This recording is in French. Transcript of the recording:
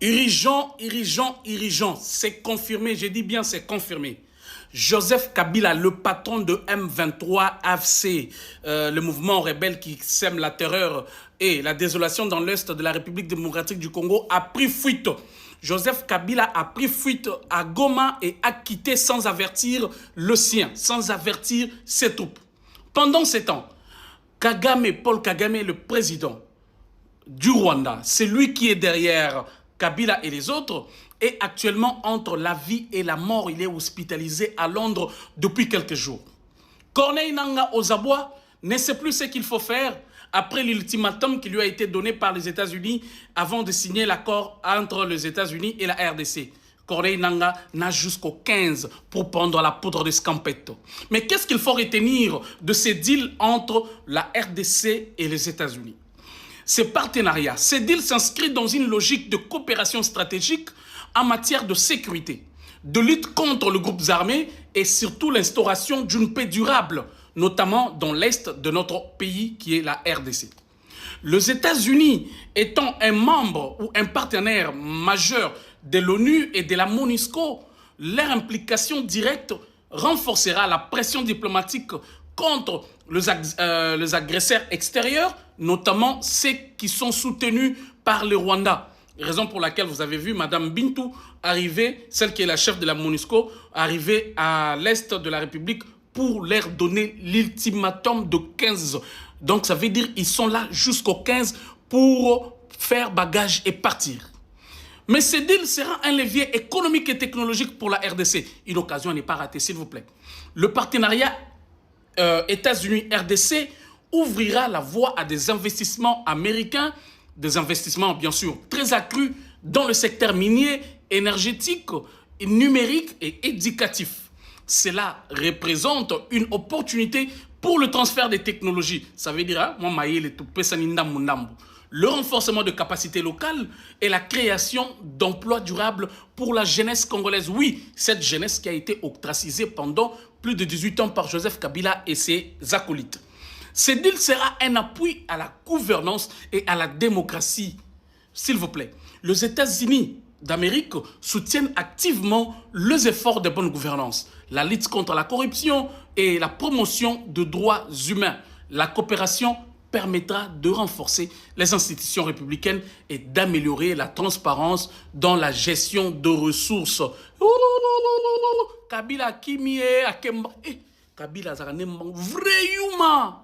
Irrigeant, c'est confirmé, je dis bien c'est confirmé. Joseph Kabila, le patron de M23 AFC, le mouvement rebelle qui sème la terreur et la désolation dans l'est de la République démocratique du Congo, a pris fuite. Joseph Kabila a pris fuite à Goma et a quitté sans avertir le sien, sans avertir ses troupes. Pendant ces temps, Paul Kagame, le président du Rwanda, c'est lui qui est derrière Kabila et les autres, est actuellement entre la vie et la mort. Il est hospitalisé à Londres depuis quelques jours. Corneille Nangaa Ozabois ne sait plus ce qu'il faut faire après l'ultimatum qui lui a été donné par les États-Unis avant de signer l'accord entre les États-Unis et la RDC. Corneille Nangaa n'a jusqu'au 15 pour prendre la poudre de Scampetto. Mais qu'est-ce qu'il faut retenir de ces deals entre la RDC et les États-Unis? Ces partenariats, ces deals s'inscrivent dans une logique de coopération stratégique en matière de sécurité, de lutte contre les groupes armés et surtout l'instauration d'une paix durable, notamment dans l'est de notre pays qui est la RDC. Les États-Unis étant un membre ou un partenaire majeur de l'ONU et de la MONUSCO, leur implication directe renforcera la pression diplomatique contre les agresseurs extérieurs, notamment ceux qui sont soutenus par le Rwanda. Raison pour laquelle vous avez vu Mme Bintou arriver, celle qui est la chef de la MONUSCO, arriver à l'est de la République pour leur donner l'ultimatum de 15. Donc ça veut dire qu'ils sont là jusqu'au 15 pour faire bagage et partir. Mais ce deal sera un levier économique et technologique pour la RDC. Une occasion à ne pas rater, s'il vous plaît. Le partenariat États-Unis-RDC ouvrira la voie à des investissements américains, des investissements bien sûr très accrus dans le secteur minier, énergétique, numérique et éducatif. Cela représente une opportunité pour le transfert des technologies. Ça veut dire, le renforcement de capacités locales et la création d'emplois durables pour la jeunesse congolaise. Oui, cette jeunesse qui a été ostracisée pendant plus de 18 ans par Joseph Kabila et ses acolytes. Ce deal sera un appui à la gouvernance et à la démocratie. S'il vous plaît, les États-Unis d'Amérique soutiennent activement les efforts de bonne gouvernance, la lutte contre la corruption et la promotion de droits humains. La coopération permettra de renforcer les institutions républicaines et d'améliorer la transparence dans la gestion de ressources. Kabila Kimie Akemba. Kabila Zaranemba. Vrai humain.